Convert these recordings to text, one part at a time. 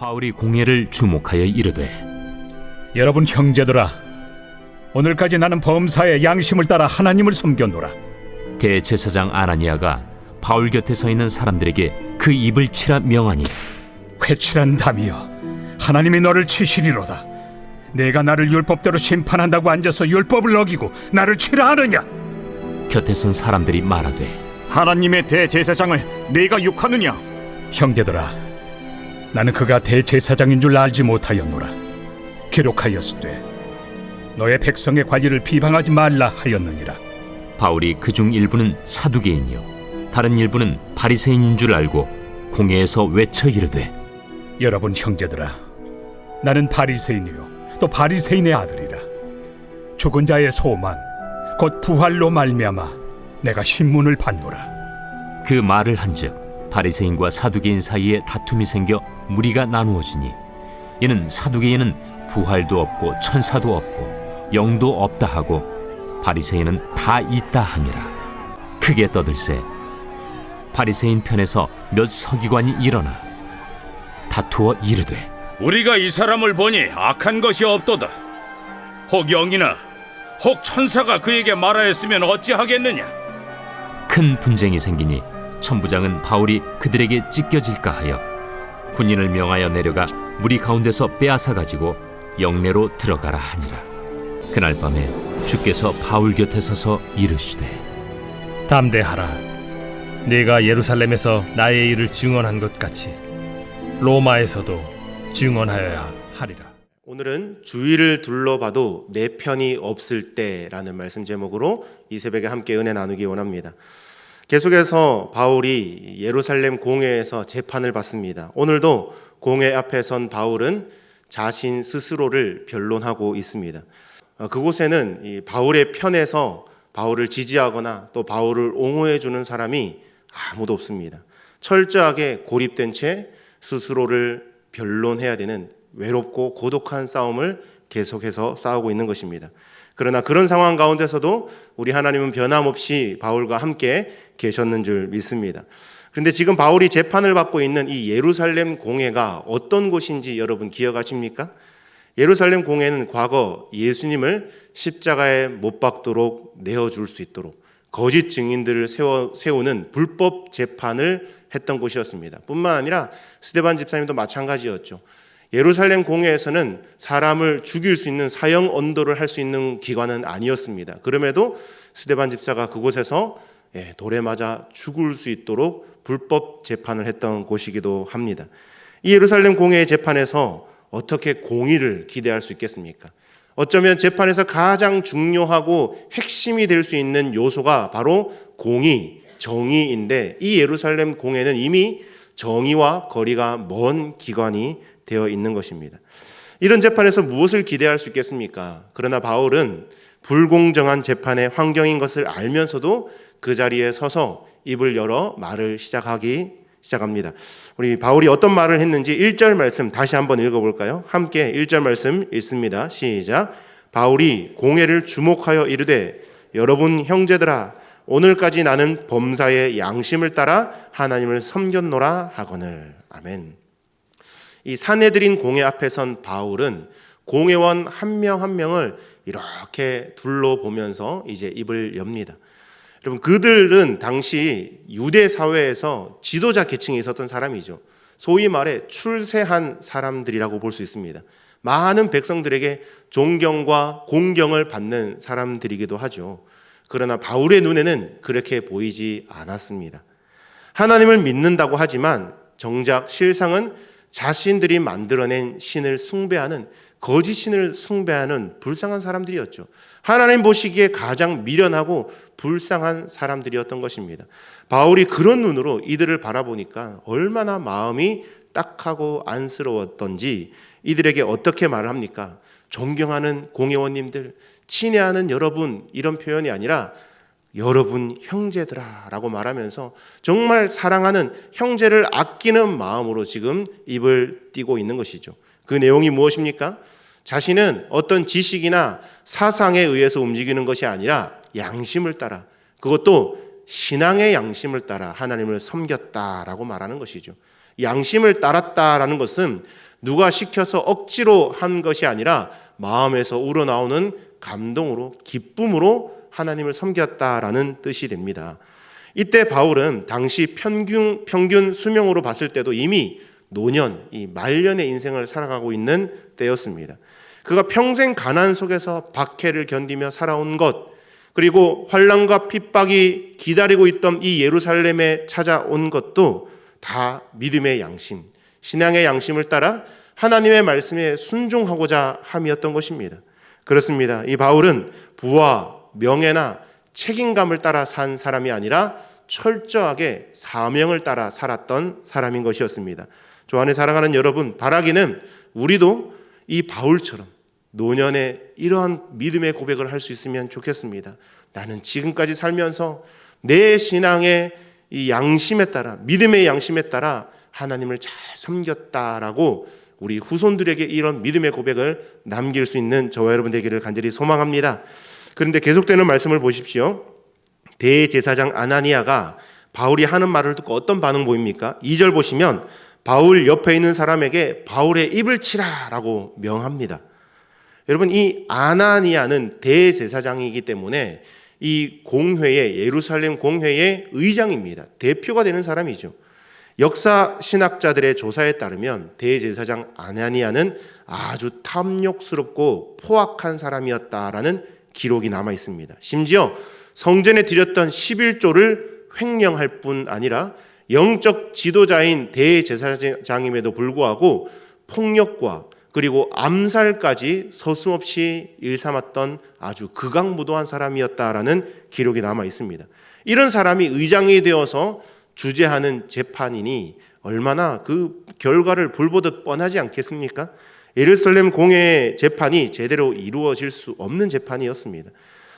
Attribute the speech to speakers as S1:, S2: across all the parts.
S1: 바울이 공회를 주목하여 이르되,
S2: 여러분 형제들아, 오늘까지 나는 범사의 양심을 따라 하나님을 섬겼노라.
S1: 대제사장 아나니아가 바울 곁에 서 있는 사람들에게 그 입을 치라 명하니,
S2: 회칠한 담이여, 하나님이 너를 치시리로다. 내가 나를 율법대로 심판한다고 앉아서 율법을 어기고 나를 치라 하느냐?
S1: 곁에 선 사람들이 말하되,
S3: 하나님의 대제사장을 네가 욕하느냐?
S2: 형제들아, 나는 그가 대제사장인 줄 알지 못하였노라. 기록하였으되 너의 백성의 관리를 비방하지 말라 하였느니라.
S1: 바울이 그중 일부는 사두개인이요 다른 일부는 바리새인인 줄 알고 공회에서 외쳐 이르되,
S2: 여러분 형제들아, 나는 바리새인이요 또 바리새인의 아들이라. 죽은 자의 소망 곧 부활로 말미암아 내가 신문을 받노라.
S1: 그 말을 한즉 바리새인과 사두개인 사이에 다툼이 생겨 무리가 나누어지니, 이는 사두개인은 부활도 없고 천사도 없고 영도 없다 하고 바리새인은 다 있다 함이라. 크게 떠들세 바리새인 편에서 몇 서기관이 일어나 다투어 이르되,
S3: 우리가 이 사람을 보니 악한 것이 없도다. 혹 영이나 혹 천사가 그에게 말하였으면 어찌하겠느냐?
S1: 큰 분쟁이 생기니 천부장은 바울이 그들에게 찢겨질까 하여 군인을 명하여 내려가 무리 가운데서 빼앗아 가지고 영내로 들어가라 하니라. 그날 밤에 주께서 바울 곁에 서서 이르시되,
S4: 담대하라. 네가 예루살렘에서 나의 일을 증언한 것 같이 로마에서도 증언하여야 하리라.
S5: 오늘은 주위를 둘러봐도 내 편이 없을 때라는 말씀 제목으로 이 새벽에 함께 은혜 나누기 원합니다. 계속해서 바울이 예루살렘 공회에서 재판을 받습니다. 오늘도 공회 앞에 선 바울은 자신 스스로를 변론하고 있습니다. 그곳에는 이 바울의 편에서 바울을 지지하거나 또 바울을 옹호해 주는 사람이 아무도 없습니다. 철저하게 고립된 채 스스로를 변론해야 되는 외롭고 고독한 싸움을 계속해서 싸우고 있는 것입니다. 그러나 그런 상황 가운데서도 우리 하나님은 변함없이 바울과 함께 계셨는 줄 믿습니다. 그런데 지금 바울이 재판을 받고 있는 이 예루살렘 공회가 어떤 곳인지 여러분 기억하십니까? 예루살렘 공회는 과거 예수님을 십자가에 못 박도록 내어줄 수 있도록 거짓 증인들을 세우는 불법 재판을 했던 곳이었습니다. 뿐만 아니라 스데반 집사님도 마찬가지였죠. 예루살렘 공회에서는 사람을 죽일 수 있는 사형 언도를 할 수 있는 기관은 아니었습니다. 그럼에도 스데반 집사가 그곳에서 돌에 맞아 죽을 수 있도록 불법 재판을 했던 곳이기도 합니다. 이 예루살렘 공회의 재판에서 어떻게 공의를 기대할 수 있겠습니까? 어쩌면 재판에서 가장 중요하고 핵심이 될 수 있는 요소가 바로 공의, 정의인데, 이 예루살렘 공회는 이미 정의와 거리가 먼 기관이 되어 있는 것입니다. 이런 재판에서 무엇을 기대할 수 있겠습니까? 그러나 바울은 불공정한 재판의 환경인 것을 알면서도 그 자리에 서서 입을 열어 말을 시작합니다. 우리 바울이 어떤 말을 했는지 1절 말씀 다시 한번 읽어볼까요? 함께 1절 말씀 읽습니다. 시작. 바울이 공회를 주목하여 이르되, 여러분 형제들아, 오늘까지 나는 범사의 양심을 따라 하나님을 섬겼노라 하거늘. 아멘. 이 사내들인 공회 앞에 선 바울은 공회원 한 명 한 명을 이렇게 둘러보면서 이제 입을 엽니다. 여러분, 그들은 당시 유대 사회에서 지도자 계층에 있었던 사람이죠. 소위 말해 출세한 사람들이라고 볼 수 있습니다. 많은 백성들에게 존경과 공경을 받는 사람들이기도 하죠. 그러나 바울의 눈에는 그렇게 보이지 않았습니다. 하나님을 믿는다고 하지만 정작 실상은 자신들이 만들어낸 신을 숭배하는, 거짓 신을 숭배하는 불쌍한 사람들이었죠. 하나님 보시기에 가장 미련하고 불쌍한 사람들이었던 것입니다. 바울이 그런 눈으로 이들을 바라보니까 얼마나 마음이 딱하고 안쓰러웠던지 이들에게 어떻게 말을 합니까? 존경하는 공회원님들, 친애하는 여러분, 이런 표현이 아니라 여러분 형제들아 라고 말하면서 정말 사랑하는, 형제를 아끼는 마음으로 지금 입을 띄고 있는 것이죠. 그 내용이 무엇입니까? 자신은 어떤 지식이나 사상에 의해서 움직이는 것이 아니라 양심을 따라, 그것도 신앙의 양심을 따라 하나님을 섬겼다라고 말하는 것이죠. 양심을 따랐다라는 것은 누가 시켜서 억지로 한 것이 아니라 마음에서 우러나오는 감동으로, 기쁨으로 하나님을 섬겼다라는 뜻이 됩니다. 이때 바울은 당시 평균 수명으로 봤을 때도 이미 노년, 이 말년의 인생을 살아가고 있는 때였습니다. 그가 평생 가난 속에서 박해를 견디며 살아온 것, 그리고 환난과 핍박이 기다리고 있던 이 예루살렘에 찾아온 것도 다 믿음의 양심, 신앙의 양심을 따라 하나님의 말씀에 순종하고자 함이었던 것입니다. 그렇습니다. 이 바울은 부와 명예나 책임감을 따라 산 사람이 아니라 철저하게 사명을 따라 살았던 사람인 것이었습니다. 주 안에 사랑하는 여러분, 바라기는 우리도 이 바울처럼 노년에 이러한 믿음의 고백을 할 수 있으면 좋겠습니다. 나는 지금까지 살면서 내 신앙의 이 양심에 따라, 믿음의 양심에 따라 하나님을 잘 섬겼다라고 우리 후손들에게 이런 믿음의 고백을 남길 수 있는 저와 여러분 되기를 간절히 소망합니다. 그런데 계속되는 말씀을 보십시오. 대제사장 아나니아가 바울이 하는 말을 듣고 어떤 반응 보입니까? 2절 보시면 바울 옆에 있는 사람에게 바울의 입을 치라라고 명합니다. 여러분, 이 아나니아는 대제사장이기 때문에 이 공회의, 예루살렘 공회의 의장입니다. 대표가 되는 사람이죠. 역사 신학자들의 조사에 따르면 대제사장 아나니아는 아주 탐욕스럽고 포악한 사람이었다라는 기록이 남아 있습니다. 심지어 성전에 드렸던 11조를 횡령할 뿐 아니라 영적 지도자인 대제사장임에도 불구하고 폭력과 그리고 암살까지 서슴없이 일삼았던 아주 극악무도한 사람이었다라는 기록이 남아 있습니다. 이런 사람이 의장이 되어서 주재하는 재판이니 얼마나 그 결과를 불보듯 뻔하지 않겠습니까? 예루살렘 공회 재판이 제대로 이루어질 수 없는 재판이었습니다.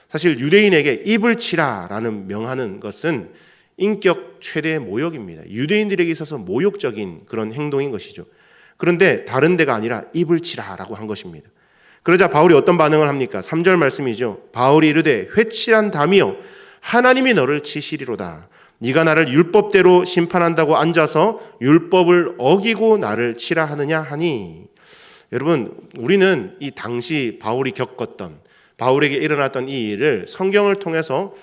S5: 사실 유대인에게 입을 치라라는 명하는 것은 인격 최대의 모욕입니다. 유대인들에게 있어서 모욕적인 그런 행동인 것이죠. 그런데 다른 데가 아니라 입을 치라라고 한 것입니다. 그러자 바울이 어떤 반응을 합니까? 3절 말씀이죠. 바울이 이르되 회칠한 담이여 하나님이 너를 치시리로다. 네가 나를 율법대로 심판한다고 앉아서 율법을 어기고 나를 치라 하느냐 하니. 여러분, 우리는 이 당시 바울이 겪었던, 바울에게 일어났던 이 일을 성경을 통해서,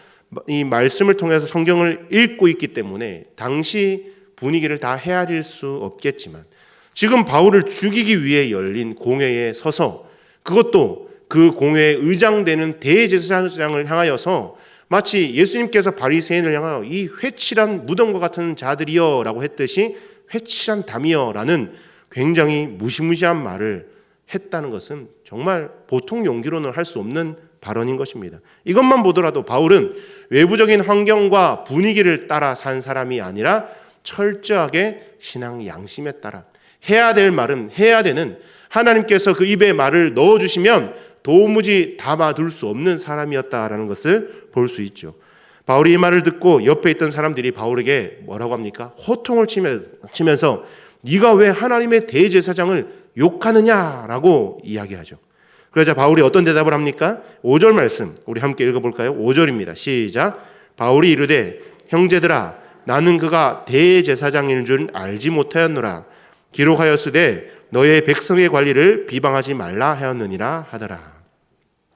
S5: 이 말씀을 통해서 성경을 읽고 있기 때문에 당시 분위기를 다 헤아릴 수 없겠지만 지금 바울을 죽이기 위해 열린 공회에 서서, 그것도 그 공회의 의장되는 대제사장을 향하여서 마치 예수님께서 바리새인을 향하여 이 회칠한 무덤과 같은 자들이여 라고 했듯이 회칠한 담이여 라는 굉장히 무시무시한 말을 했다는 것은 정말 보통 용기로는 할 수 없는 발언인 것입니다. 이것만 보더라도 바울은 외부적인 환경과 분위기를 따라 산 사람이 아니라 철저하게 신앙 양심에 따라 해야 될 말은 해야 되는, 하나님께서 그 입에 말을 넣어주시면 도무지 담아둘 수 없는 사람이었다라는 것을 볼 수 있죠. 바울이 이 말을 듣고 옆에 있던 사람들이 바울에게 뭐라고 합니까? 호통을 치면서 네가 왜 하나님의 대제사장을 욕하느냐라고 이야기하죠. 그러자 바울이 어떤 대답을 합니까? 5절 말씀 우리 함께 읽어볼까요? 5절입니다. 시작. 바울이 이르되 형제들아 나는 그가 대제사장인 줄 알지 못하였노라. 기록하였으되 너의 백성의 관리를 비방하지 말라 하였느니라 하더라.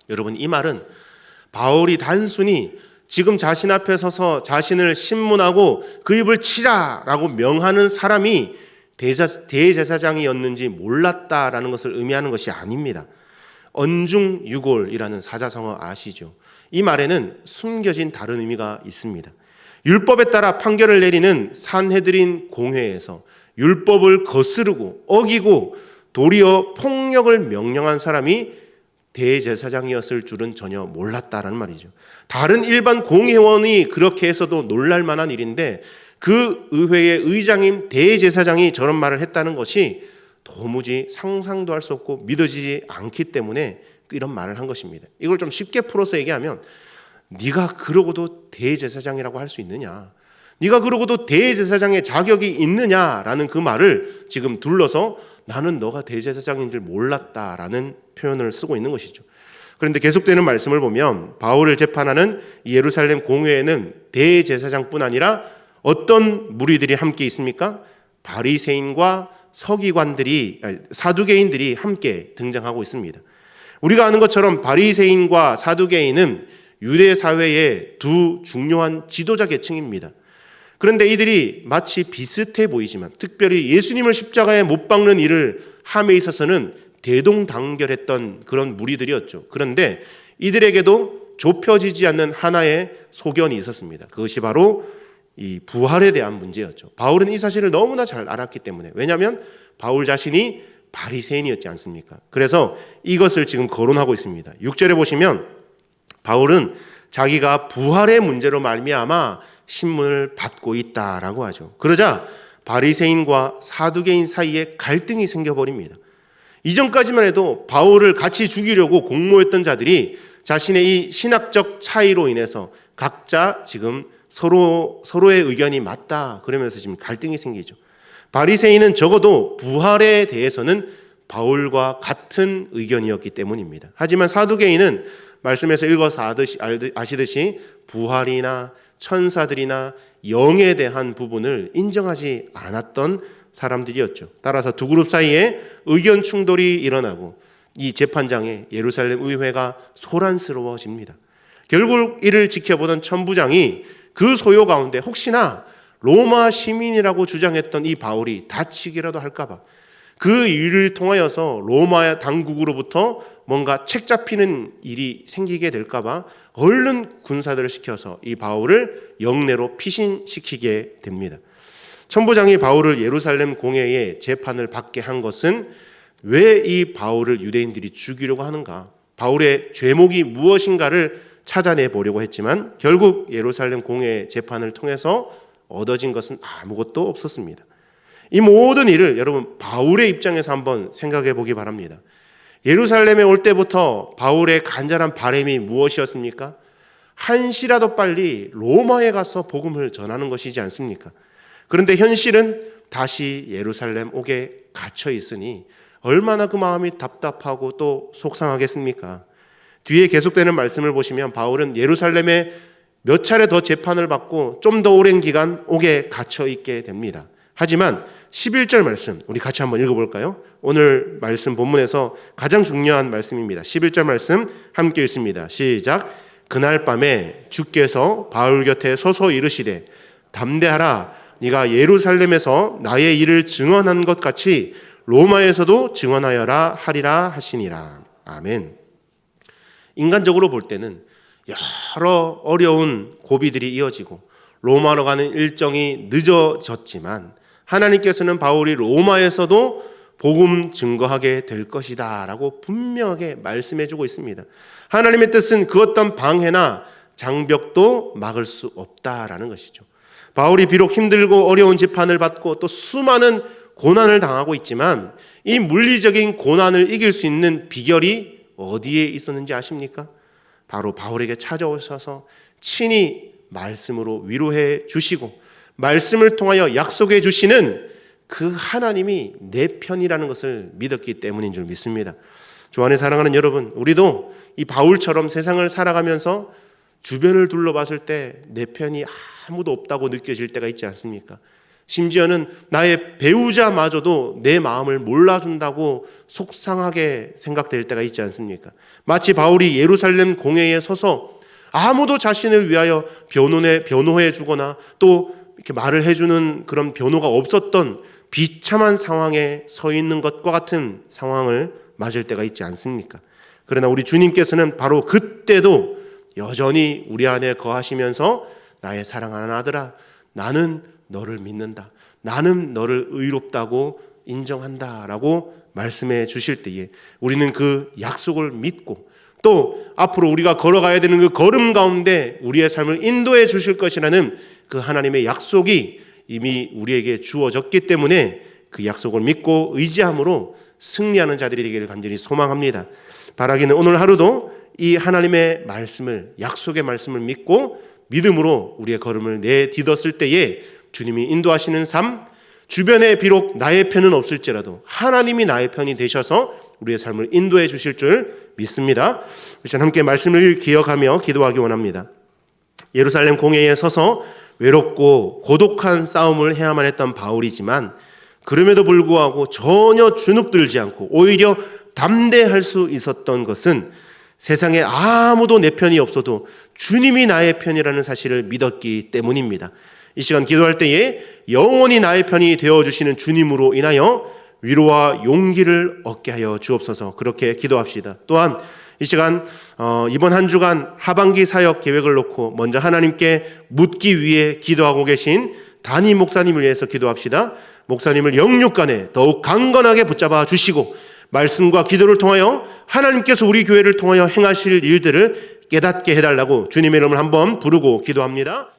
S5: 여러분, 이 말은 바울이 단순히 지금 자신 앞에 서서 자신을 신문하고 그 입을 치라라고 명하는 사람이 대제사장이었는지 몰랐다라는 것을 의미하는 것이 아닙니다. 언중유골이라는 사자성어 아시죠? 이 말에는 숨겨진 다른 의미가 있습니다. 율법에 따라 판결을 내리는 산헤드린 공회에서 율법을 거스르고 어기고 도리어 폭력을 명령한 사람이 대제사장이었을 줄은 전혀 몰랐다라는 말이죠. 다른 일반 공회원이 그렇게 해서도 놀랄 만한 일인데 그 의회의 의장인 대제사장이 저런 말을 했다는 것이 도무지 상상도 할 수 없고 믿어지지 않기 때문에 이런 말을 한 것입니다. 이걸 좀 쉽게 풀어서 얘기하면 네가 그러고도 대제사장이라고 할 수 있느냐, 네가 그러고도 대제사장의 자격이 있느냐라는 그 말을 지금 둘러서 나는 너가 대제사장인 줄 몰랐다라는 표현을 쓰고 있는 것이죠. 그런데 계속되는 말씀을 보면 바울을 재판하는 예루살렘 공회에는 대제사장뿐 아니라 어떤 무리들이 함께 있습니까? 바리새인과 사두개인들이 함께 등장하고 있습니다. 우리가 아는 것처럼 바리새인과 사두개인은 유대 사회의 두 중요한 지도자 계층입니다. 그런데 이들이 마치 비슷해 보이지만 특별히 예수님을 십자가에 못 박는 일을 함에 있어서는 대동단결했던 그런 무리들이었죠. 그런데 이들에게도 좁혀지지 않는 하나의 소견이 있었습니다. 그것이 바로 이 부활에 대한 문제였죠. 바울은 이 사실을 너무나 잘 알았기 때문에, 왜냐하면 바울 자신이 바리새인이었지 않습니까? 그래서 이것을 지금 거론하고 있습니다. 6절에 보시면 바울은 자기가 부활의 문제로 말미암아 신문을 받고 있다라고 하죠. 그러자 바리새인과 사두개인 사이에 갈등이 생겨버립니다. 이전까지만 해도 바울을 같이 죽이려고 공모했던 자들이 자신의 이 신학적 차이로 인해서 각자 지금 서로의 의견이 맞다 그러면서 지금 갈등이 생기죠. 바리새인은 적어도 부활에 대해서는 바울과 같은 의견이었기 때문입니다. 하지만 사두개인은 말씀에서 읽어서 아시듯이 부활이나 천사들이나 영에 대한 부분을 인정하지 않았던 사람들이었죠. 따라서 두 그룹 사이에 의견 충돌이 일어나고 이 재판장에 예루살렘 의회가 소란스러워집니다. 결국 이를 지켜보던 천부장이 그 소요 가운데 혹시나 로마 시민이라고 주장했던 이 바울이 다치기라도 할까봐 그 일을 통하여서 로마 당국으로부터 뭔가 책 잡히는 일이 생기게 될까봐 얼른 군사들을 시켜서 이 바울을 영내로 피신시키게 됩니다. 천부장이 바울을 예루살렘 공회에 재판을 받게 한 것은 왜 이 바울을 유대인들이 죽이려고 하는가, 바울의 죄목이 무엇인가를 찾아내 보려고 했지만 결국 예루살렘 공회 재판을 통해서 얻어진 것은 아무것도 없었습니다. 이 모든 일을 여러분 바울의 입장에서 한번 생각해 보기 바랍니다. 예루살렘에 올 때부터 바울의 간절한 바람이 무엇이었습니까? 한시라도 빨리 로마에 가서 복음을 전하는 것이지 않습니까? 그런데 현실은 다시 예루살렘 옥에 갇혀 있으니 얼마나 그 마음이 답답하고 또 속상하겠습니까? 뒤에 계속되는 말씀을 보시면 바울은 예루살렘에 몇 차례 더 재판을 받고 좀 더 오랜 기간 옥에 갇혀 있게 됩니다. 하지만 11절 말씀 우리 같이 한번 읽어볼까요? 오늘 말씀 본문에서 가장 중요한 말씀입니다. 11절 말씀 함께 읽습니다. 시작. 그날 밤에 주께서 바울 곁에 서서 이르시되 담대하라, 네가 예루살렘에서 나의 일을 증언한 것 같이 로마에서도 증언하여라 하리라 하시니라. 아멘. 인간적으로 볼 때는 여러 어려운 고비들이 이어지고 로마로 가는 일정이 늦어졌지만 하나님께서는 바울이 로마에서도 복음 증거하게 될 것이다 라고 분명하게 말씀해주고 있습니다. 하나님의 뜻은 그 어떤 방해나 장벽도 막을 수 없다라는 것이죠. 바울이 비록 힘들고 어려운 재판을 받고 또 수많은 고난을 당하고 있지만 이 물리적인 고난을 이길 수 있는 비결이 어디에 있었는지 아십니까? 바로 바울에게 찾아오셔서 친히 말씀으로 위로해 주시고 말씀을 통하여 약속해 주시는 그 하나님이 내 편이라는 것을 믿었기 때문인 줄 믿습니다. 주 안에 사랑하는 여러분, 우리도 이 바울처럼 세상을 살아가면서 주변을 둘러봤을 때 내 편이 아무도 없다고 느껴질 때가 있지 않습니까? 심지어는 나의 배우자마저도 내 마음을 몰라준다고 속상하게 생각될 때가 있지 않습니까? 마치 바울이 예루살렘 공회에 서서 아무도 자신을 위하여 변호해 주거나 또 이렇게 말을 해주는 그런 변호가 없었던 비참한 상황에 서 있는 것과 같은 상황을 맞을 때가 있지 않습니까? 그러나 우리 주님께서는 바로 그때도 여전히 우리 안에 거하시면서 나의 사랑하는 아들아, 나는 너를 믿는다, 나는 너를 의롭다고 인정한다 라고 말씀해 주실 때에 우리는 그 약속을 믿고 또 앞으로 우리가 걸어가야 되는 그 걸음 가운데 우리의 삶을 인도해 주실 것이라는 그 하나님의 약속이 이미 우리에게 주어졌기 때문에 그 약속을 믿고 의지함으로 승리하는 자들이 되기를 간절히 소망합니다. 바라기는 오늘 하루도 이 하나님의 말씀을, 약속의 말씀을 믿고 믿음으로 우리의 걸음을 내딛었을 때에 주님이 인도하시는 삶, 주변에 비록 나의 편은 없을지라도 하나님이 나의 편이 되셔서 우리의 삶을 인도해 주실 줄 믿습니다. 우리 함께 말씀을 기억하며 기도하기 원합니다. 예루살렘 공회에 서서 외롭고 고독한 싸움을 해야만 했던 바울이지만 그럼에도 불구하고 전혀 주눅들지 않고 오히려 담대할 수 있었던 것은 세상에 아무도 내 편이 없어도 주님이 나의 편이라는 사실을 믿었기 때문입니다. 이 시간 기도할 때에 영원히 나의 편이 되어주시는 주님으로 인하여 위로와 용기를 얻게 하여 주옵소서. 그렇게 기도합시다. 또한 이 시간 이번 한 주간 하반기 사역 계획을 놓고 먼저 하나님께 묻기 위해 기도하고 계신 담임 목사님을 위해서 기도합시다. 목사님을 영육간에 더욱 강건하게 붙잡아 주시고 말씀과 기도를 통하여 하나님께서 우리 교회를 통하여 행하실 일들을 깨닫게 해달라고 주님의 이름을 한번 부르고 기도합니다.